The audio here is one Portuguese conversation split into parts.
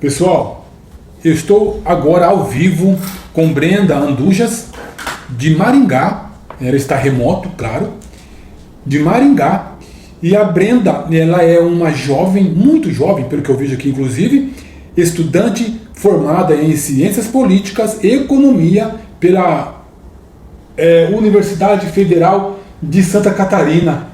Pessoal, eu estou agora ao vivo com Brenda Andujas, de Maringá. Ela está remoto, claro, de Maringá. E a Brenda, ela é uma jovem, muito jovem, pelo que eu vejo aqui inclusive, estudante formada em Ciências Políticas e Economia pela Universidade Federal de Santa Catarina.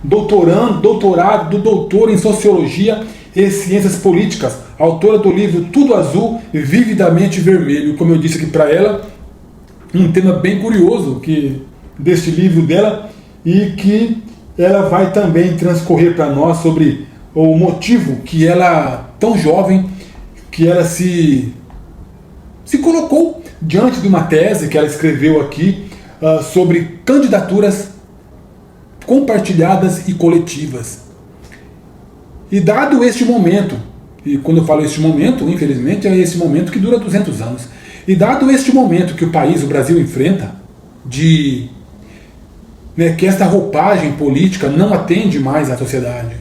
Doutorado do doutor em Sociologia e Ciências Políticas, autora do livro Tudo Azul, Vividamente Vermelho. Como eu disse aqui para ela, um tema bem curioso deste livro dela, e que ela vai também transcorrer para nós sobre o motivo que ela, tão jovem, que ela se colocou diante de uma tese que ela escreveu aqui sobre candidaturas compartilhadas e coletivas. E dado este momento, e quando eu falo este momento, infelizmente é esse momento que dura 200 anos, e dado este momento que o Brasil enfrenta, que esta roupagem política não atende mais à sociedade,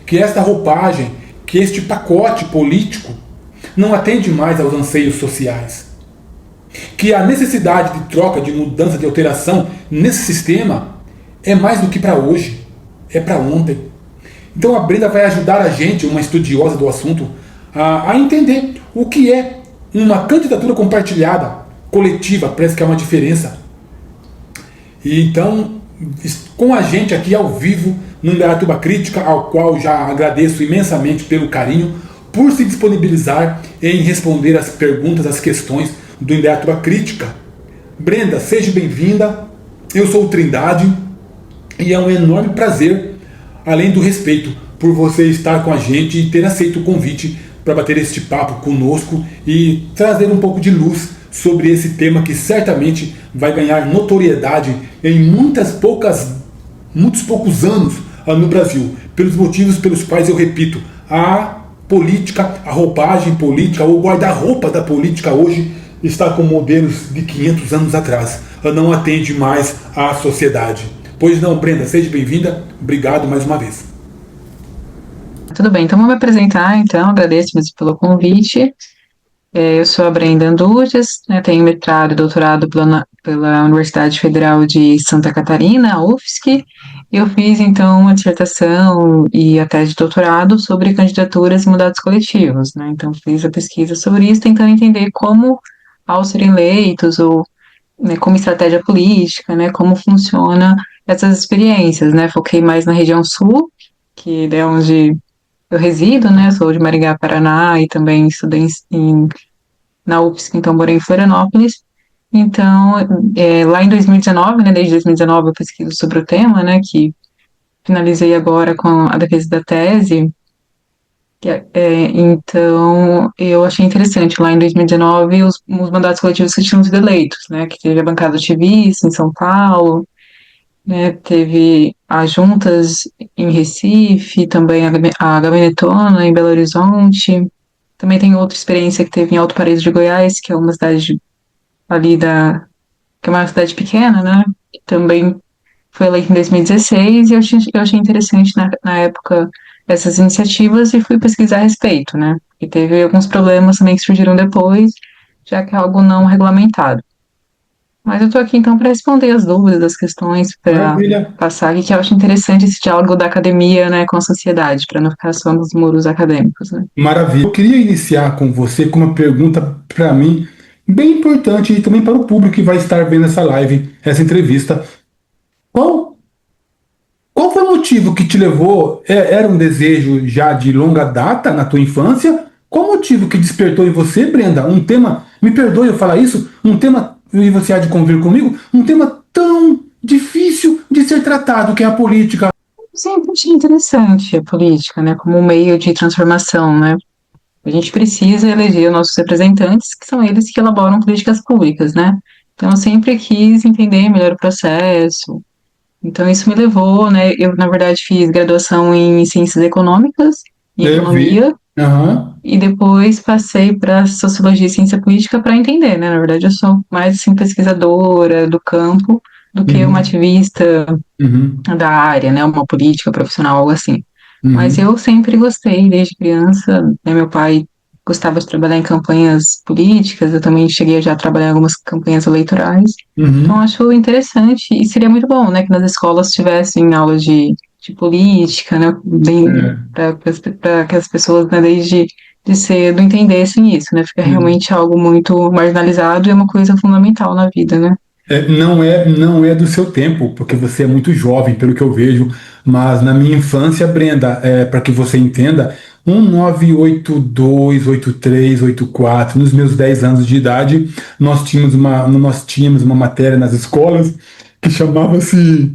que esta roupagem, que este pacote político não atende mais aos anseios sociais, que a necessidade de troca, de mudança, de alteração nesse sistema é mais do que para hoje, é para ontem. Então a Brenda vai ajudar a gente, uma estudiosa do assunto, a entender o que é uma candidatura compartilhada, coletiva. Parece que há uma diferença. E então, com a gente aqui ao vivo no Indaiatuba Crítica, ao qual já agradeço imensamente pelo carinho, por se disponibilizar em responder as perguntas, as questões do Indaiatuba Crítica. Brenda, seja bem-vinda. Eu sou o Trindade e é um enorme prazer, além do respeito, por você estar com a gente e ter aceito o convite para bater este papo conosco e trazer um pouco de luz sobre esse tema que certamente vai ganhar notoriedade em muitos poucos anos no Brasil, pelos motivos pelos quais eu repito, a política, a roupagem política, o guarda-roupa da política hoje está com modelos de 500 anos atrás, não atende mais à sociedade. Pois não, Brenda, seja bem-vinda, obrigado mais uma vez. Tudo bem, então vou me apresentar, então, agradeço mesmo pelo convite. Eu sou a Brenda Andujas, tenho mestrado e doutorado pela Universidade Federal de Santa Catarina, a UFSC. Eu fiz, então, uma dissertação e a tese de doutorado sobre candidaturas e mandatos coletivos, Então, fiz a pesquisa sobre isso, tentando entender como, ao serem eleitos, ou como estratégia política, como funciona essas experiências, Foquei mais na região sul, que é onde eu resido, sou de Maringá, Paraná, e também estudei na UFSC, então morei em Florianópolis. Então, lá em 2019, desde 2019 eu pesquiso sobre o tema, que finalizei agora com a defesa da tese. Então, eu achei interessante, lá em 2019, os mandatos coletivos que tinham sido eleitos, que teve a bancada ativista em São Paulo, teve as juntas em Recife, também a Gabinetona em Belo Horizonte. Também tem outra experiência que teve em Alto Paraíso de Goiás, que é uma cidade ali que é uma cidade pequena, que também foi eleita em 2016, e eu achei interessante na época essas iniciativas e fui pesquisar a respeito, E teve alguns problemas também que surgiram depois, já que é algo não regulamentado. Mas eu estou aqui, então, para responder as dúvidas, as questões, para passar aqui, que eu acho interessante esse diálogo da academia, com a sociedade, para não ficar só nos muros acadêmicos, Maravilha. Eu queria iniciar com você com uma pergunta, para mim, bem importante, e também para o público que vai estar vendo essa live, essa entrevista. Qual foi o motivo que te levou? Era um desejo já de longa data na tua infância? Qual o motivo que despertou em você, Brenda, um tema, me perdoe eu falar isso, um tema, e você há de convir comigo, um tema tão difícil de ser tratado, que é a política? Sempre achei interessante a política, como um meio de transformação, A gente precisa eleger os nossos representantes, que são eles que elaboram políticas públicas, Então, eu sempre quis entender melhor o processo. Então, isso me levou, Eu, na verdade, fiz graduação em Ciências Econômicas e Economia. E depois passei para Sociologia e Ciência Política para entender, Na verdade, eu sou mais, assim, pesquisadora do campo do que uma ativista da área, Uma política profissional, algo assim. Mas eu sempre gostei, desde criança, Meu pai gostava de trabalhar em campanhas políticas, eu também cheguei já a trabalhar em algumas campanhas eleitorais. Então, Uhum. acho interessante e seria muito bom, né, que nas escolas tivessem aulas de política, né, É. para que as pessoas, né, desde de cedo entendessem isso, né, fica Uhum. realmente algo muito marginalizado e é uma coisa fundamental na vida, né. Não é do seu tempo, porque você é muito jovem, pelo que eu vejo, mas na minha infância, Brenda, para que você entenda, 1982, 83, 84, nos meus 10 anos de idade, nós tínhamos uma matéria nas escolas que chamava-se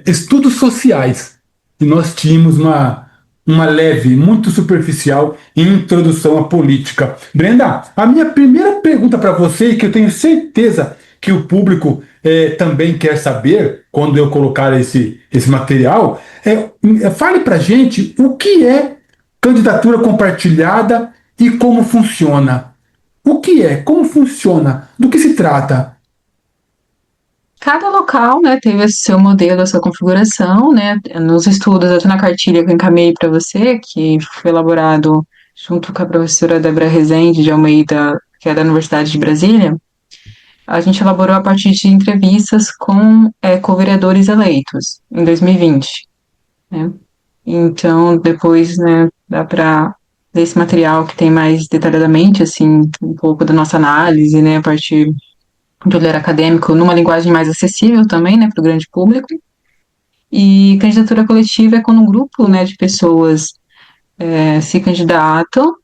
estudos sociais. E nós tínhamos uma leve, muito superficial introdução à política. Brenda, a minha primeira pergunta para você, e que eu tenho certeza que o público também quer saber, quando eu colocar esse material, fale para gente o que é candidatura compartilhada e como funciona. O que é? Como funciona? Do que se trata? Cada local, né, teve o seu modelo, a sua configuração, né, nos estudos, até na cartilha que eu encaminhei para você, que foi elaborado junto com a professora Débora Rezende de Almeida, que é da Universidade de Brasília, a gente elaborou a partir de entrevistas com co-vereadores eleitos em 2020, né? Então, depois, né, dá para desse material que tem mais detalhadamente, assim, um pouco da nossa análise, né, a partir de olhar acadêmico, numa linguagem mais acessível também, né, para o grande público. E candidatura coletiva é quando um grupo, né, de pessoas se candidatam,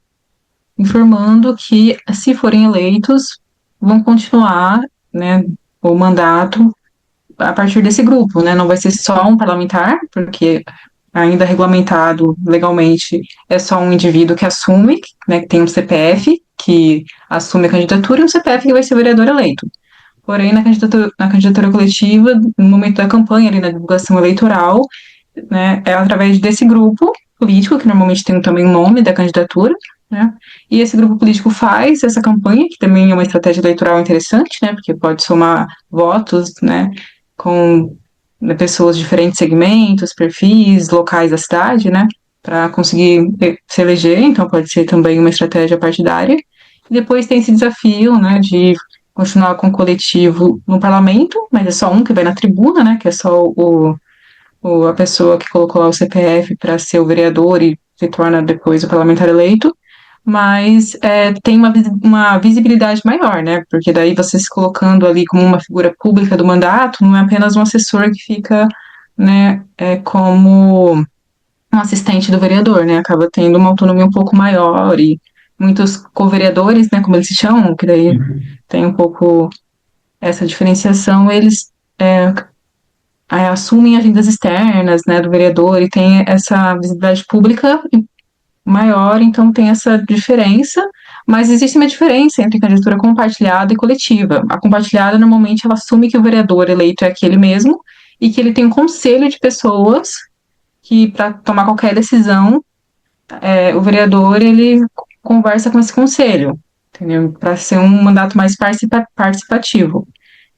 informando que, se forem eleitos, vão continuar, né, o mandato a partir desse grupo, né? Não vai ser só um parlamentar, porque ainda regulamentado legalmente é só um indivíduo que assume, né, que tem um CPF que assume a candidatura e um CPF que vai ser vereador eleito. Porém, na candidatura coletiva, no momento da campanha, ali na divulgação eleitoral, né, é através desse grupo político, que normalmente tem também o nome da candidatura, né, e esse grupo político faz essa campanha, que também é uma estratégia eleitoral interessante, né, porque pode somar votos, né, com né, pessoas de diferentes segmentos, perfis, locais da cidade, né, para conseguir se eleger, então pode ser também uma estratégia partidária. E depois tem esse desafio, né, de continuar com o coletivo no parlamento, mas é só um que vai na tribuna, né, que é só a pessoa que colocou lá o CPF para ser o vereador e se torna depois o parlamentar eleito, mas tem uma visibilidade maior, né? Porque daí você se colocando ali como uma figura pública do mandato, não é apenas um assessor que fica, né, como um assistente do vereador, né? Acaba tendo uma autonomia um pouco maior e muitos co-vereadores, né, como eles se chamam, que daí Uhum. tem um pouco essa diferenciação, eles assumem agendas externas, né, do vereador e tem essa visibilidade pública maior, então tem essa diferença, mas existe uma diferença entre candidatura compartilhada e coletiva. A compartilhada, normalmente, ela assume que o vereador eleito é aquele mesmo e que ele tem um conselho de pessoas que, para tomar qualquer decisão, o vereador, ele conversa com esse conselho, entendeu? Para ser um mandato mais participativo.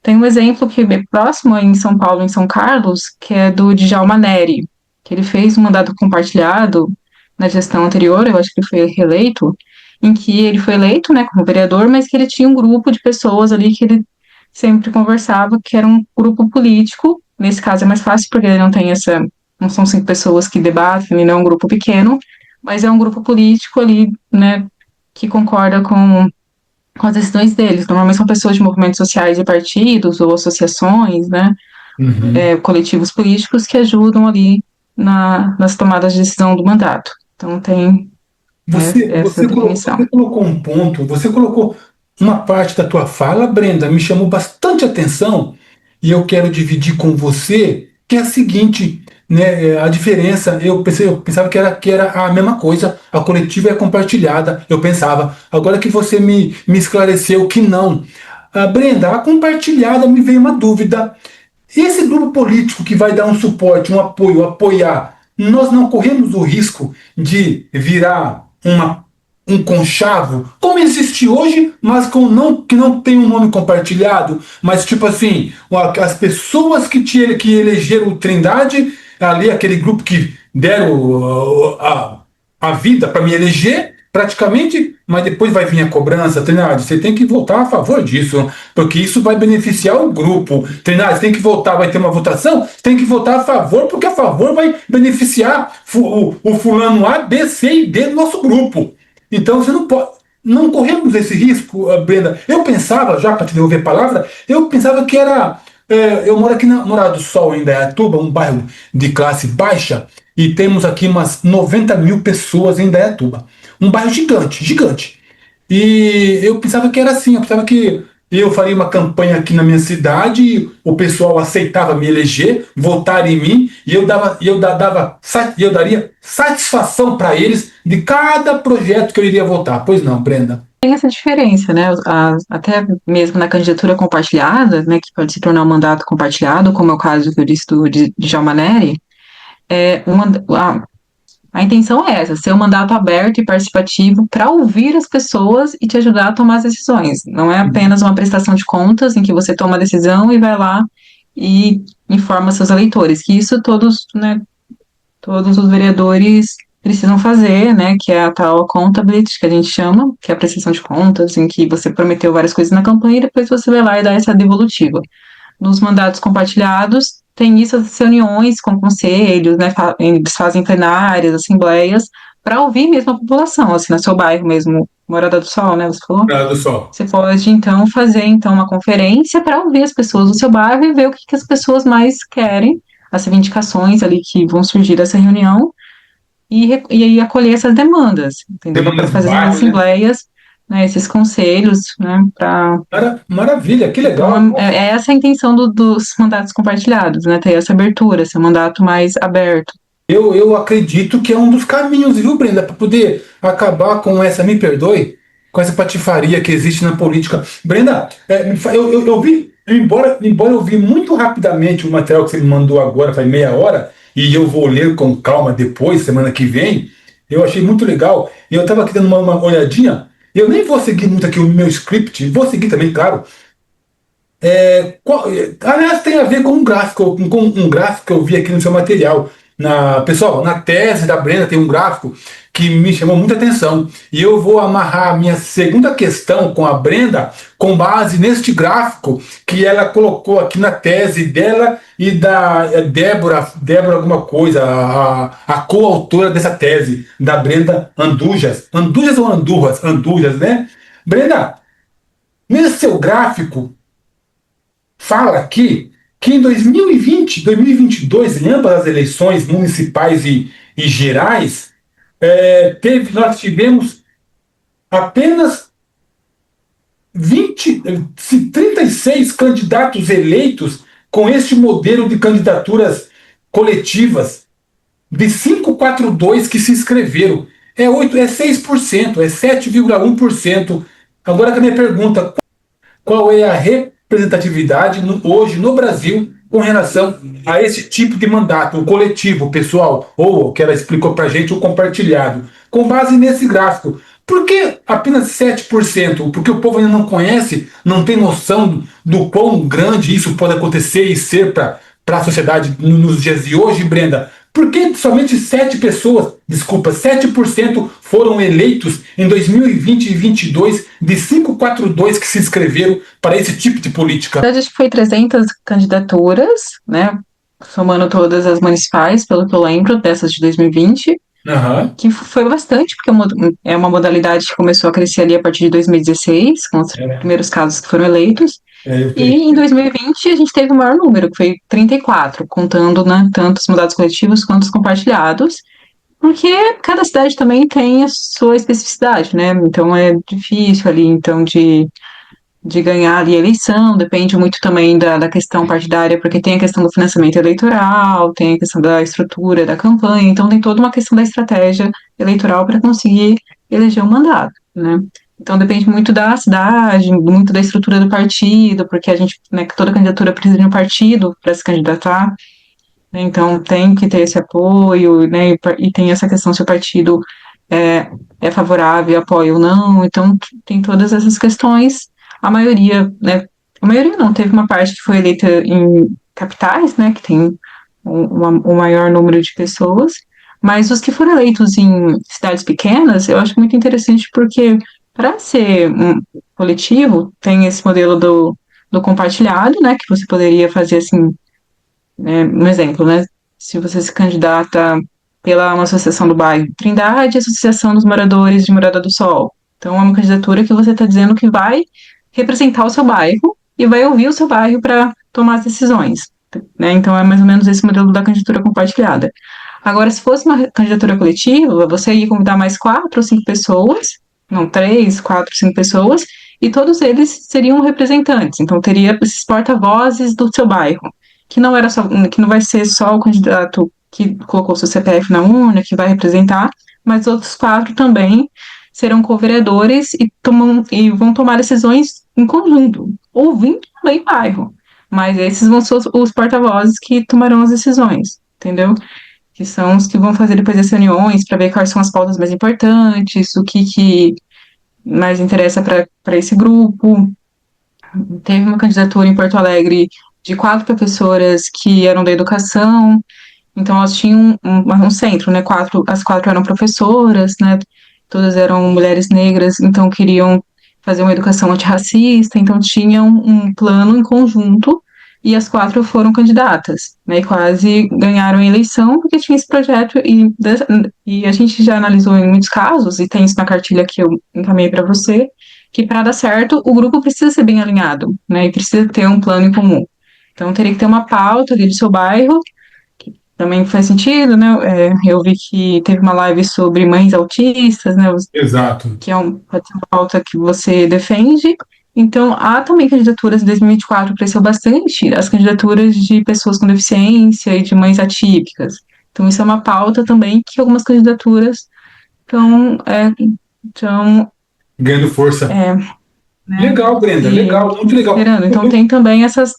Tem um exemplo que é próximo em São Paulo, em São Carlos, que é do Djalma Neri, que ele fez um mandato compartilhado na gestão anterior, eu acho que ele foi reeleito, em que ele foi eleito, né, como vereador, mas que ele tinha um grupo de pessoas ali que ele sempre conversava, que era um grupo político. Nesse caso é mais fácil porque ele não tem não são 5 pessoas que debatem, ele não é um grupo pequeno, mas é um grupo político ali, né, que concorda com as decisões deles. Normalmente são pessoas de movimentos sociais e partidos ou associações, né, Uhum. coletivos políticos que ajudam ali nas tomadas de decisão do mandato. Então tem, né, Você, essa você, colo- definição. você colocou um ponto, você colocou uma parte da tua fala, Brenda, me chamou bastante atenção e eu quero dividir com você, que é a seguinte, né, a diferença, eu pensava que era a mesma coisa, a coletiva é compartilhada, eu pensava, agora que você me esclareceu que não. Brenda, a compartilhada me veio uma dúvida. Esse grupo político que vai dar um suporte, um apoio, apoiar, nós não corremos o risco de virar um conchavo, como existe hoje, mas que não tem um nome compartilhado, mas tipo assim, as pessoas que elegeram o Trindade, ali aquele grupo que deram a vida para me eleger, praticamente, mas depois vai vir a cobrança. Trindade, você tem que votar a favor disso, porque isso vai beneficiar o grupo. Trindade, você tem que votar, vai ter uma votação, você tem que votar a favor, porque a favor vai beneficiar o fulano A, B, C e D do nosso grupo. Então você não pode. Não corremos esse risco, Brenda. Eu pensava, já para te devolver a palavra, eu pensava que era. Eu moro aqui na Morada do Sol, em Indaiatuba, um bairro de classe baixa, e temos aqui umas 90 mil pessoas em Indaiatuba. Um bairro gigante, gigante. E eu pensava que era assim, eu pensava que eu faria uma campanha aqui na minha cidade, o pessoal aceitava me eleger, votar em mim, e eu daria satisfação para eles de cada projeto que eu iria votar. Pois não, Brenda? Tem essa diferença, né? Até mesmo na candidatura compartilhada, né, que pode se tornar um mandato compartilhado, como é o caso que eu disse de Djalma Nery, a intenção é essa, ser um mandato aberto e participativo para ouvir as pessoas e te ajudar a tomar as decisões. Não é apenas uma prestação de contas em que você toma a decisão e vai lá e informa seus eleitores, que isso todos, né, todos os vereadores precisam fazer, né, que é a tal accountability, que a gente chama, que é a prestação de contas, em que você prometeu várias coisas na campanha e depois você vai lá e dá essa devolutiva. Nos mandatos compartilhados, tem isso, as reuniões com conselhos, né, eles fazem plenárias, assembleias, para ouvir mesmo a população, assim, no seu bairro mesmo, Morada do Sol, né, você falou? Morada do Sol. Você pode, então, fazer, então, uma conferência para ouvir as pessoas do seu bairro e ver o que as pessoas mais querem, as reivindicações ali que vão surgir dessa reunião, e aí acolher essas demandas, entendeu? Para fazer as assembleias, né, esses conselhos, né, para... Maravilha, que legal. Então, é essa a intenção dos mandatos compartilhados, né, ter essa abertura, ser um mandato mais aberto. Eu acredito que é um dos caminhos, viu, Brenda, para poder acabar com essa, me perdoe, com essa patifaria que existe na política. Brenda, eu vi, embora eu vi muito rapidamente o material que você me mandou agora, faz meia hora, e eu vou ler com calma depois, semana que vem, eu achei muito legal, e eu estava aqui dando uma olhadinha, eu nem vou seguir muito aqui o meu script, vou seguir também, claro. Aliás, tem a ver com um gráfico que eu vi aqui no seu material. Pessoal, na tese da Brenda tem um gráfico que me chamou muita atenção. E eu vou amarrar a minha segunda questão com a Brenda com base neste gráfico que ela colocou aqui na tese dela e da Débora alguma coisa, a coautora dessa tese, da Brenda Andujas. Andujas ou Andurras? Andujas, né? Brenda, nesse seu gráfico, fala aqui que em 2020, 2022, em ambas as eleições municipais e gerais, nós tivemos apenas 36 candidatos eleitos com este modelo de candidaturas coletivas, de 542 que se inscreveram. É 6%, é 7,1%. Agora que a minha pergunta, qual é a representatividade hoje no Brasil com relação a esse tipo de mandato, o coletivo, pessoal, ou que ela explicou para a gente, o compartilhado, com base nesse gráfico? Por que apenas 7%? Porque o povo ainda não conhece, não tem noção do quão grande isso pode acontecer e ser para a sociedade nos dias de hoje, Brenda? Por que somente 7% foram eleitos em 2020 e 2022 de 542 que se inscreveram para esse tipo de política? Na verdade, acho que foi 300 candidaturas, né, somando todas as municipais, pelo que eu lembro, dessas de 2020, que foi bastante, porque é uma modalidade que começou a crescer ali a partir de 2016, com os primeiros casos que foram eleitos. E em 2020 a gente teve o maior número, que foi 34, contando, né, tanto os mandatos coletivos quanto os compartilhados, porque cada cidade também tem a sua especificidade, né? Então é difícil ali, então, de ganhar ali a eleição, depende muito também da questão partidária, porque tem a questão do financiamento eleitoral, tem a questão da estrutura da campanha, então tem toda uma questão da estratégia eleitoral para conseguir eleger um mandato, né? Então depende muito da cidade, muito da estrutura do partido, porque a gente, né, toda candidatura precisa de um partido para se candidatar, né, então tem que ter esse apoio, né, e tem essa questão se o partido é favorável, apoia ou não, então tem todas essas questões. A maioria, né, a maioria não, teve uma parte que foi eleita em capitais, né, que tem um maior número de pessoas, Mas os que foram eleitos em cidades pequenas, eu acho muito interessante porque, para ser um coletivo, tem esse modelo do compartilhado, né, que você poderia fazer assim, né, um exemplo, né, se você se candidata pela uma associação do bairro Trindade, Associação dos Moradores de Morada do Sol. Então, é uma candidatura que você está dizendo que vai representar o seu bairro e vai ouvir o seu bairro para tomar as decisões, né? Então, é mais ou menos esse modelo da candidatura compartilhada. Agora, se fosse uma candidatura coletiva, você ia convidar mais 4 ou 5 pessoas, não, 3, 4, 5 pessoas, e todos eles seriam representantes. Então, teria esses porta-vozes do seu bairro, que não era só, que não vai ser só o candidato que colocou seu CPF na urna, que vai representar, mas outros 4 também serão co-vereadores e vão tomar decisões em conjunto, ouvindo também o bairro. Mas esses vão ser os porta-vozes que tomarão as decisões, entendeu? Que são os que vão fazer depois as reuniões para ver quais são as pautas mais importantes, o que mais interessa para esse grupo. Teve uma candidatura em Porto Alegre de 4 professoras que eram da educação, então elas tinham um centro, né? As 4 eram professoras, né? Todas eram mulheres negras, então queriam fazer uma educação antirracista, então tinham um plano em conjunto e as 4 foram candidatas, né? E quase ganharam a eleição porque tinha esse projeto e a gente já analisou em muitos casos e tem isso na cartilha que eu encaminhei para você, que para dar certo o grupo precisa ser bem alinhado, né? E precisa ter um plano em comum. Então teria que ter uma pauta ali do seu bairro também faz sentido, né? Eu vi que teve uma live sobre mães autistas, né? Exato. Que pode ser uma pauta que você defende. Então, há também candidaturas em 2024, cresceu bastante as candidaturas de pessoas com deficiência e de mães atípicas. Então, isso é uma pauta também que algumas candidaturas estão Ganhando força. né, Legal, Brenda, se legal, muito legal. considerando. Então, tem também essas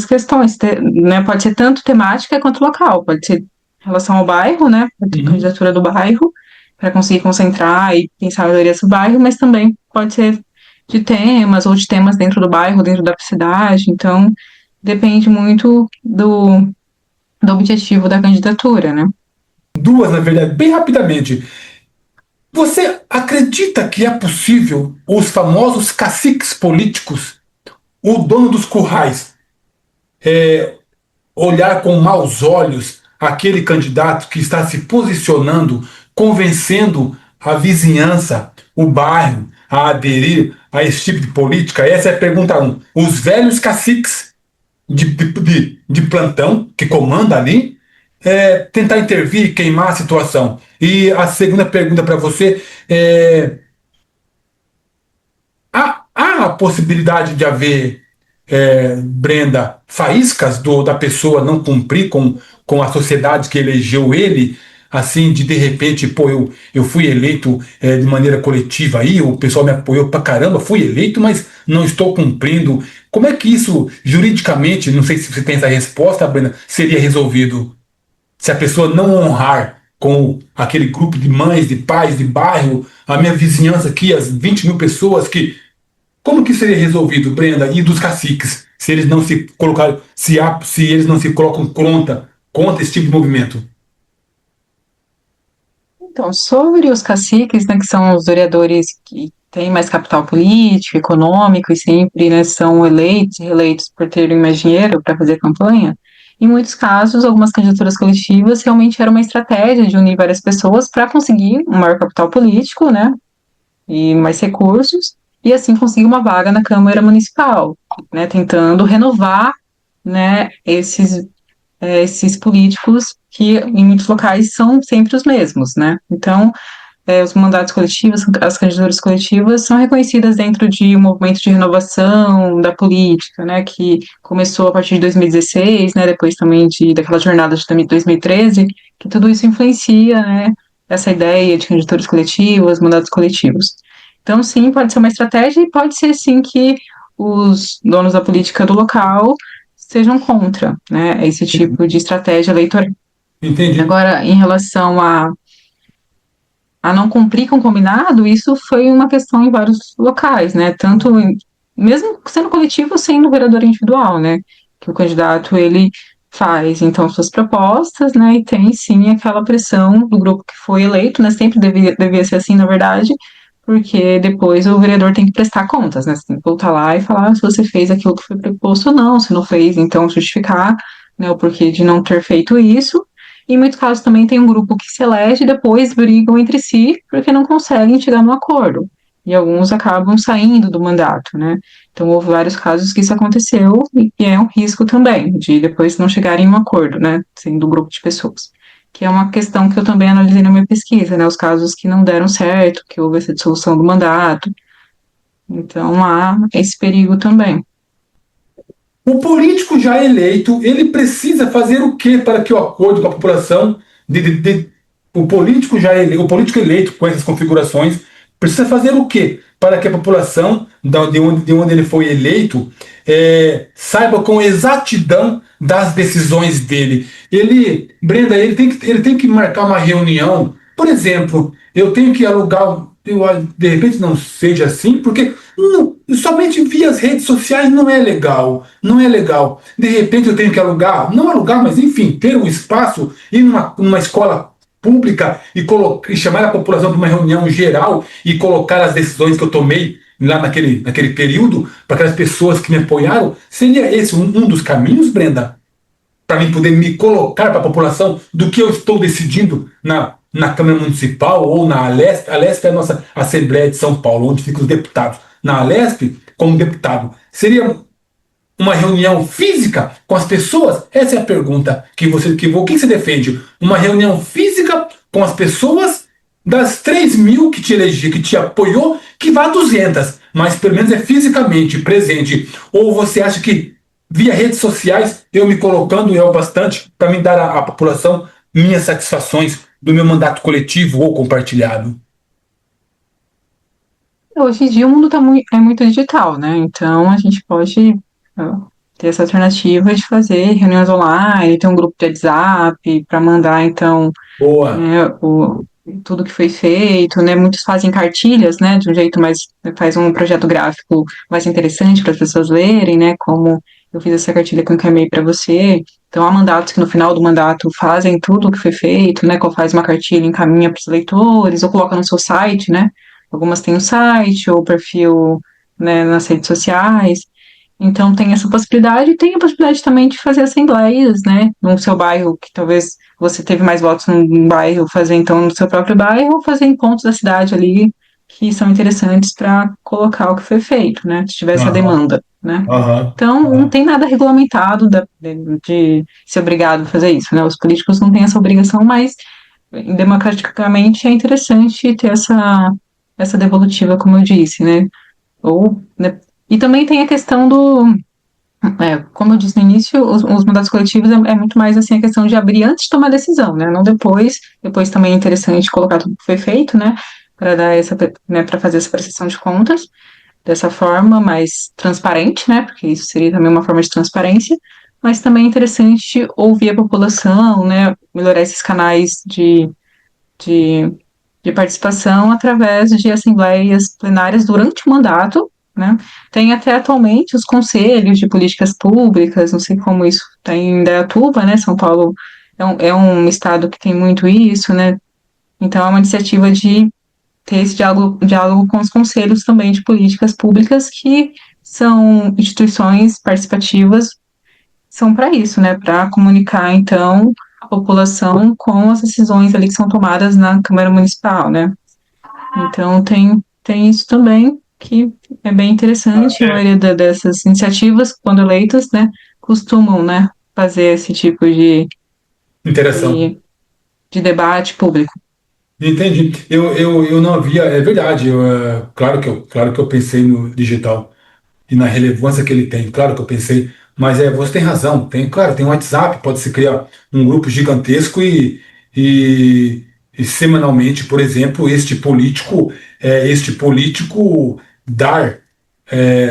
questões, né? Pode ser tanto temática quanto local, pode ser em relação ao bairro, né? Pode ter Uhum. candidatura do bairro, para conseguir concentrar e pensar a melhoria do bairro, mas também pode ser de temas ou de temas dentro do bairro, dentro da cidade. Então, depende muito do objetivo da candidatura, né? Duas, na verdade, bem rapidamente. Você acredita que é possível os famosos caciques políticos, o dono dos currais, olhar com maus olhos aquele candidato que está se posicionando, convencendo a vizinhança, o bairro, a aderir a esse tipo de política? Essa é a pergunta um. Os velhos caciques de plantão que comanda ali, tentar intervir, queimar a situação. E a segunda pergunta para você é: há a possibilidade de haver, Brenda, faíscas da pessoa não cumprir com a sociedade que elegeu ele, assim, de repente, pô, eu fui eleito de maneira coletiva aí, o pessoal me apoiou pra caramba, fui eleito, mas não estou cumprindo. Como é que isso, juridicamente, não sei se você tem essa resposta, Brenda, seria resolvido? Se a pessoa não honrar com aquele grupo de mães, de pais, de bairro, a minha vizinhança aqui, as 20 mil pessoas que. Como que seria resolvido, Brenda, e dos caciques, se eles não se colocarem, se eles não se colocam contra esse tipo de movimento? Então, sobre os caciques, né, que são os vereadores que têm mais capital político, econômico e sempre, né, são eleitos e reeleitos por terem mais dinheiro para fazer campanha, em muitos casos, algumas candidaturas coletivas realmente era uma estratégia de unir várias pessoas para conseguir um maior capital político, né, e mais recursos, e assim conseguir uma vaga na Câmara Municipal, né, tentando renovar, né, esses políticos que em muitos locais são sempre os mesmos, né? Então, os mandatos coletivos, as candidaturas coletivas são reconhecidas dentro de um movimento de renovação da política, né? Que começou a partir de 2016, né? Depois também daquela jornada de 2013, que tudo isso influencia, né? Essa ideia de candidaturas coletivas, mandatos coletivos. Então, sim, pode ser uma estratégia e pode ser, sim, que os donos da política do local sejam contra, né, esse tipo de estratégia eleitoral. Entendi. Agora, em relação a não cumprir com o combinado, isso foi uma questão em vários locais, né, mesmo sendo coletivo, sendo vereador individual, né, que o candidato, ele faz então suas propostas, né, e tem sim aquela pressão do grupo que foi eleito, né, sempre devia ser assim, na verdade, porque depois o vereador tem que prestar contas, né, você tem que voltar lá e falar se você fez aquilo que foi proposto ou não, se não fez, então justificar, né, o porquê de não ter feito isso. Em muitos casos também tem um grupo que se elege e depois brigam entre si porque não conseguem chegar no acordo. E alguns acabam saindo do mandato, né? Então, houve vários casos que isso aconteceu e é um risco também de depois não chegarem a um acordo, né, sendo um grupo de pessoas. Que é uma questão que eu também analisei na minha pesquisa, né, os casos que não deram certo, que houve essa dissolução do mandato. Então, há esse perigo também. O político já eleito, ele precisa fazer o que para que o acordo com a população o político o político eleito com essas configurações precisa fazer o que para que a população de onde ele foi eleito saiba com exatidão das decisões dele. Brenda, ele tem que marcar uma reunião. Por exemplo, eu tenho que alugar, de repente não seja assim, porque somente via as redes sociais não é legal. Não é legal. De repente eu tenho que alugar, não alugar, mas enfim, ter um espaço, ir numa escola pública e chamar a população para uma reunião geral e colocar as decisões que eu tomei lá naquele período para aquelas pessoas que me apoiaram. Seria esse um dos caminhos, Brenda? Para mim poder me colocar para a população do que eu estou decidindo na Câmara Municipal ou na Alesp. A Alesp é a nossa Assembleia de São Paulo, onde ficam os deputados. Na Alesp, como deputado, seria uma reunião física com as pessoas? Essa é a pergunta o que você defende? Uma reunião física com as pessoas das 3.000 que te elegeu, que te apoiou, que vá a 200, mas pelo menos é fisicamente presente. Ou você acha que via redes sociais, eu me colocando é o bastante para me dar à população minhas satisfações do meu mandato coletivo ou compartilhado? Hoje em dia o mundo é muito digital, né? Então a gente pode ter essa alternativa de fazer reuniões online, ter um grupo de WhatsApp para mandar então, Boa. né, tudo que foi feito, né? Muitos fazem cartilhas, né? De um jeito mais, faz um projeto gráfico mais interessante para as pessoas lerem, né? Como eu fiz essa cartilha que eu encaminhei para você. Então há mandatos que no final do mandato fazem tudo o que foi feito, né? Qual faz uma cartilha, encaminha para os leitores, ou coloca no seu site, né? Algumas têm o site ou perfil, né, nas redes sociais. Então tem essa possibilidade, e tem a possibilidade também de fazer assembleias, né, no seu bairro, que talvez você teve mais votos num bairro, fazer então no seu próprio bairro, ou fazer em pontos da cidade ali que são interessantes para colocar o que foi feito, né, se tiver essa Aham, demanda, né. aham, Então, não aham. tem nada regulamentado de ser obrigado a fazer isso, né? Os políticos não têm essa obrigação, mas democraticamente é interessante ter essa devolutiva, como eu disse, né? Ou, né? E também tem a questão como eu disse no início, os mandatos coletivos é muito mais assim a questão de abrir antes de tomar decisão, né? Não depois. Depois também é interessante colocar tudo que foi feito, né? Para dar né, para fazer essa prestação de contas dessa forma mais transparente, né? Porque isso seria também uma forma de transparência. Mas também é interessante ouvir a população, né? Melhorar esses canais de de participação através de assembleias plenárias durante o mandato, né? Tem até atualmente os conselhos de políticas públicas, não sei como isso tem em Indaiatuba, né? São Paulo é um estado que tem muito isso, né? Então é uma iniciativa de ter esse diálogo com os conselhos também de políticas públicas, que são instituições participativas, são para isso, né? Para comunicar, então, a população com as decisões ali que são tomadas na Câmara Municipal, né? Então, tem isso também, que é bem interessante. A maioria dessas iniciativas, quando eleitas, né, costumam, né, fazer esse tipo Interação. de, de debate público. Entendi. Eu não havia, é verdade. Claro que eu pensei no digital e na relevância que ele tem. Claro que eu pensei, mas você tem razão. Claro, tem um WhatsApp, pode-se criar um grupo gigantesco e, e semanalmente, por exemplo, este político dar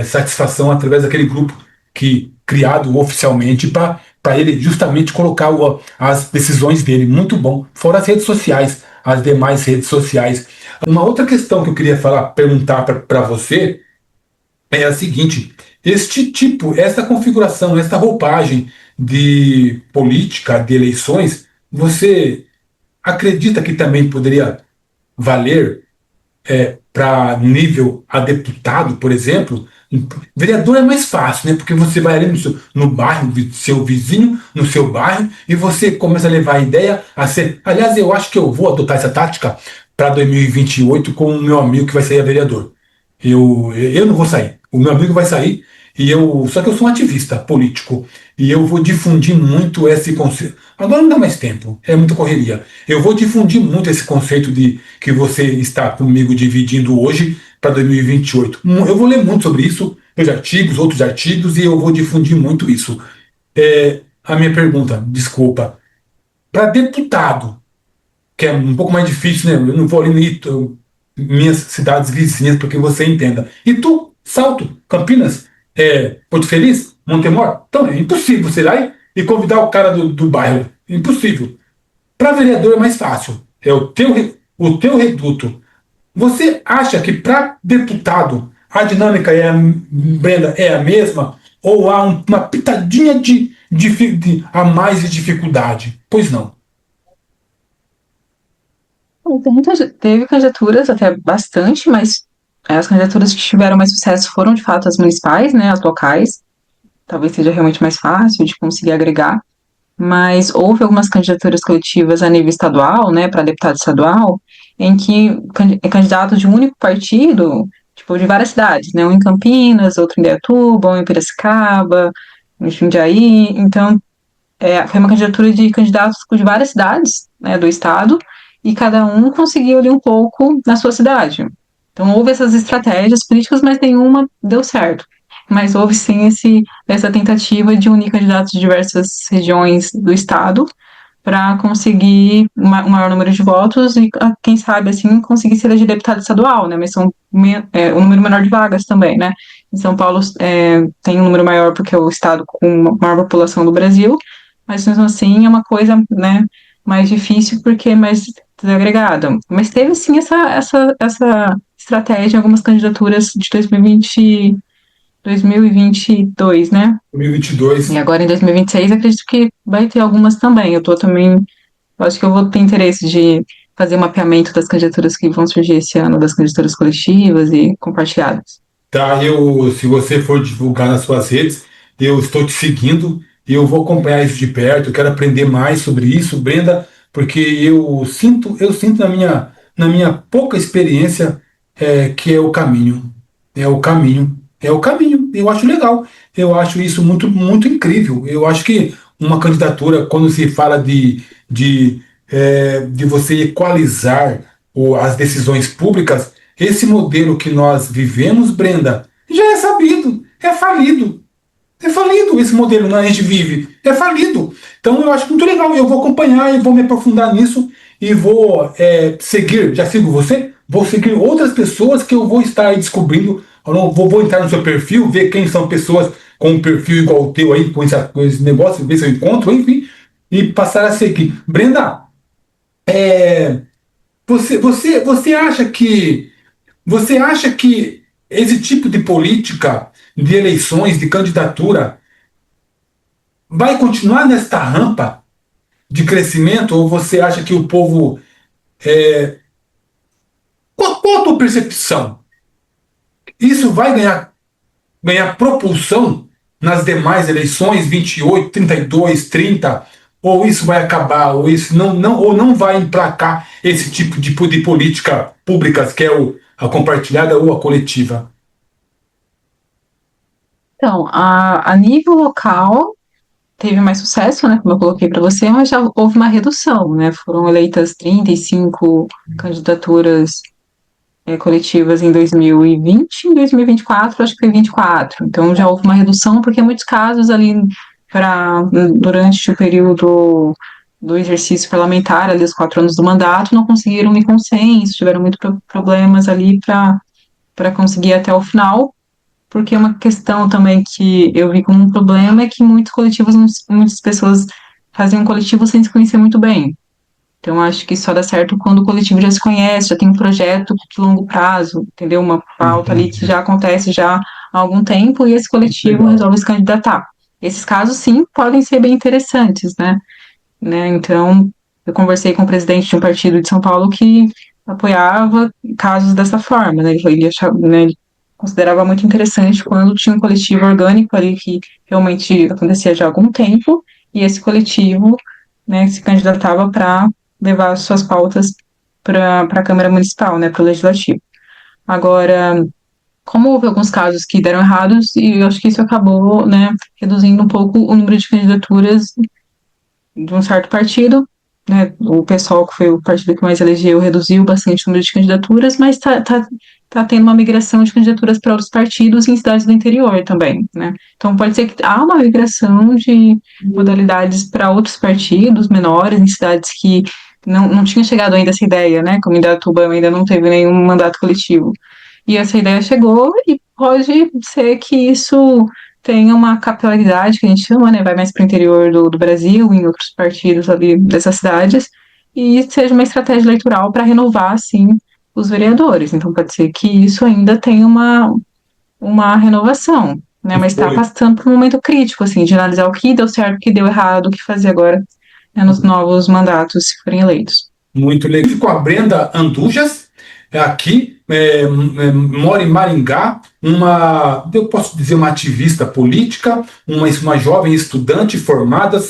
satisfação através daquele grupo que criado oficialmente para ele justamente colocar as decisões dele. Muito bom. Fora as redes sociais, as demais redes sociais. Uma outra questão que eu queria perguntar para você é a seguinte: essa configuração, essa roupagem de política, de eleições, você acredita que também poderia valer para nível a deputado, por exemplo? Vereador é mais fácil, né? Porque você vai ali no bairro, seu vizinho, no seu bairro, e você começa a levar a ideia a ser. Aliás, eu acho que eu vou adotar essa tática para 2028 com o meu amigo que vai sair a vereador. Eu não vou sair. O meu amigo vai sair e eu. Só que eu sou um ativista político e eu vou difundir muito esse conceito. Agora não dá mais tempo, é muita correria. Eu vou difundir muito esse conceito de que você está comigo dividindo hoje para 2028. Eu vou ler muito sobre isso, meus artigos, outros artigos, e eu vou difundir muito isso. A minha pergunta, desculpa, para deputado, que é um pouco mais difícil, né? Eu não vou ali minhas cidades vizinhas para que você entenda. E tu, Salto, Campinas, Porto Feliz, Montemor? Então é impossível você ir lá e convidar o cara do bairro. Impossível. Para vereador é mais fácil. É o teu reduto. Você acha que para deputado a dinâmica Brenda, é a mesma? Ou há uma pitadinha a mais de dificuldade? Pois não. Teve candidaturas até bastante, mas as candidaturas que tiveram mais sucesso foram de fato as municipais, né, as locais. Talvez seja realmente mais fácil de conseguir agregar, mas houve algumas candidaturas coletivas a nível estadual, né, para deputado estadual, em que candidatos de um único partido, tipo, de várias cidades, né, um em Campinas, outro em Indaiatuba, um em Piracicaba, um em Jundiaí, então foi uma candidatura de candidatos de várias cidades, né, do estado, e cada um conseguiu ali um pouco na sua cidade. Então houve essas estratégias políticas, mas nenhuma deu certo. Mas houve sim essa tentativa de unir candidatos de diversas regiões do estado para conseguir um maior número de votos e, quem sabe, assim, conseguir ser eleger deputado estadual, né? Mas são um número menor de vagas também, né? Em São Paulo tem um número maior porque é o estado com a maior população do Brasil, mas mesmo assim é uma coisa, né, mais difícil porque é mais desagregada. Mas teve sim essa estratégia em algumas candidaturas de 2022, né? 2022. E agora em 2026 acredito que vai ter algumas também. Eu acho que eu vou ter interesse de fazer o mapeamento das candidaturas que vão surgir esse ano, das candidaturas coletivas e compartilhadas. Tá, se você for divulgar nas suas redes, eu estou te seguindo e eu vou acompanhar isso de perto. Eu quero aprender mais sobre isso, Brenda, porque eu sinto na minha pouca experiência que é o caminho, é o caminho, é o caminho. Eu acho legal, eu acho isso muito, muito incrível. Eu acho que uma candidatura, quando se fala de você equalizar as decisões públicas, esse modelo que nós vivemos, Brenda, já é sabido, é falido. É falido esse modelo que a gente vive. É falido. Então eu acho muito legal. Eu vou acompanhar e vou me aprofundar nisso e vou seguir. Já sigo você? Vou seguir outras pessoas que eu vou estar descobrindo. Eu não vou entrar no seu perfil, ver quem são pessoas com um perfil igual ao teu aí, com esse negócio, ver se eu encontro, enfim, e passar a seguir. Brenda, você acha que esse tipo de política de eleições, de candidatura, vai continuar nesta rampa de crescimento? Ou você acha que o povo. Qual a tua percepção? Isso vai ganhar propulsão nas demais eleições, 28, 32, 30? Ou isso vai acabar? Ou isso ou não vai emplacar esse tipo de política públicas, que é a compartilhada ou a coletiva? Então, a nível local, teve mais sucesso, né, como eu coloquei para você, mas já houve uma redução, né? Foram eleitas 35 candidaturas coletivas em 2020, em 2024, acho que foi 24. Então já houve uma redução, porque em muitos casos ali durante o período do exercício parlamentar, ali os 4 anos do mandato, não conseguiram nem consenso, tiveram muitos problemas ali para conseguir até o final, porque uma questão também que eu vi como um problema é que muitos coletivos, muitas pessoas faziam um coletivo sem se conhecer muito bem. Então, acho que só dá certo quando o coletivo já se conhece, já tem um projeto de longo prazo, entendeu? Uma pauta ali que já acontece já há algum tempo e esse coletivo Legal. resolve se candidatar. Esses casos, sim, podem ser bem interessantes, né? Então, eu conversei com o presidente de um partido de São Paulo que apoiava casos dessa forma, né? Ele achava, né, ele considerava muito interessante quando tinha um coletivo orgânico ali que realmente acontecia já há algum tempo, e esse coletivo, né, se candidatava para levar suas pautas para a Câmara Municipal, né, para o Legislativo. Agora, como houve alguns casos que deram errados, e eu acho que isso acabou, né, reduzindo um pouco o número de candidaturas de um certo partido, né, o PSOL, que foi o partido que mais elegeu, reduziu bastante o número de candidaturas, mas tá tendo uma migração de candidaturas para outros partidos em cidades do interior também, né? Então pode ser que há uma migração de modalidades para outros partidos menores, em cidades que não tinha chegado ainda essa ideia, né? Como Indaiatuba ainda não teve nenhum mandato coletivo. E essa ideia chegou e pode ser que isso tem uma capilaridade, que a gente chama, né? Vai mais para o interior do Brasil, em outros partidos ali dessas cidades, e seja uma estratégia eleitoral para renovar, assim, os vereadores. Então, pode ser que isso ainda tenha uma renovação, né? Mas está Foi passando por um momento crítico, assim, de analisar o que deu certo, o que deu errado, o que fazer agora, né, nos novos mandatos, se forem eleitos. muito legal. Com a Brenda Andujas, aqui, mora em Maringá, eu posso dizer, uma ativista política, uma jovem estudante formada em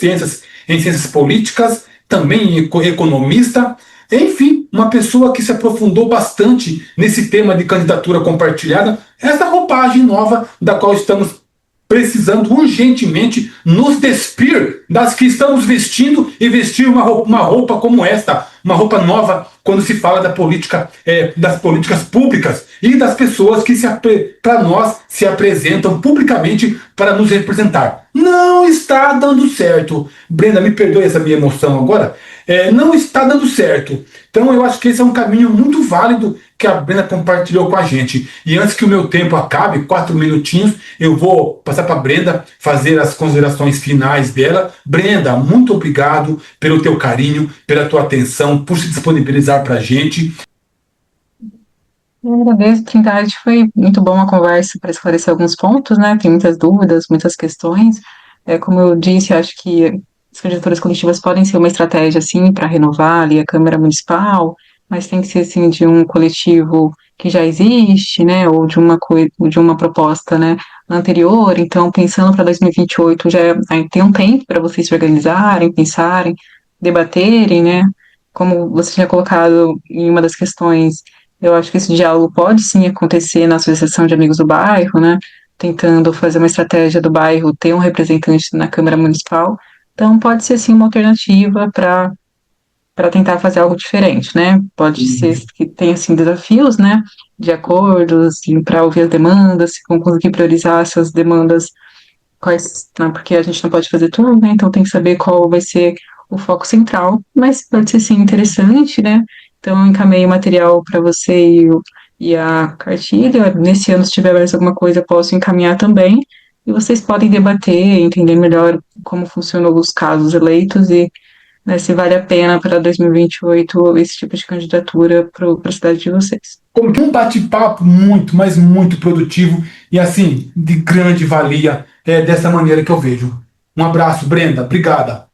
ciências políticas, também economista, enfim, uma pessoa que se aprofundou bastante nesse tema de candidatura compartilhada, essa roupagem nova da qual estamos precisando urgentemente nos despir das que estamos vestindo e vestir uma roupa como esta, uma roupa nova quando se fala da política, das políticas públicas e das pessoas que para nós se apresentam publicamente para nos representar. Não está dando certo. Brenda, me perdoe essa minha emoção agora. Não está dando certo. Então eu acho que esse é um caminho muito válido que a Brenda compartilhou com a gente. E antes que o meu tempo acabe, 4 minutinhos, eu vou passar para a Brenda fazer as considerações finais dela. Brenda, muito obrigado pelo teu carinho, pela tua atenção, por se disponibilizar para a gente. Eu agradeço, Trindade. Foi muito bom a conversa para esclarecer alguns pontos, né? Tem muitas dúvidas, muitas questões. Como eu disse, acho que as candidaturas coletivas podem ser uma estratégia, assim, para renovar ali a Câmara Municipal, mas tem que ser, assim, de um coletivo que já existe, né? Ou de uma proposta, né, anterior. Então, pensando para 2028, aí tem um tempo para vocês se organizarem, pensarem, debaterem, né? Como você tinha colocado em uma das questões, eu acho que esse diálogo pode sim acontecer na Associação de Amigos do Bairro, né? Tentando fazer uma estratégia do bairro, ter um representante na Câmara Municipal. Então, pode ser sim uma alternativa para tentar fazer algo diferente, né? Pode ser que tenha assim desafios, né? De acordos, para ouvir as demandas, se conseguir priorizar essas demandas, quais, não, porque a gente não pode fazer tudo, né? Então tem que saber qual vai ser o foco central, mas pode ser sim interessante, né? Então eu encaminhei o material para você e a cartilha. Nesse ano, se tiver mais alguma coisa, eu posso encaminhar também. E vocês podem debater, entender melhor como funcionam os casos eleitos e, né, se vale a pena para 2028 esse tipo de candidatura para a cidade de vocês. Como que um bate-papo muito, mas muito produtivo e assim, de grande valia, dessa maneira que eu vejo. Um abraço, Brenda. Obrigada.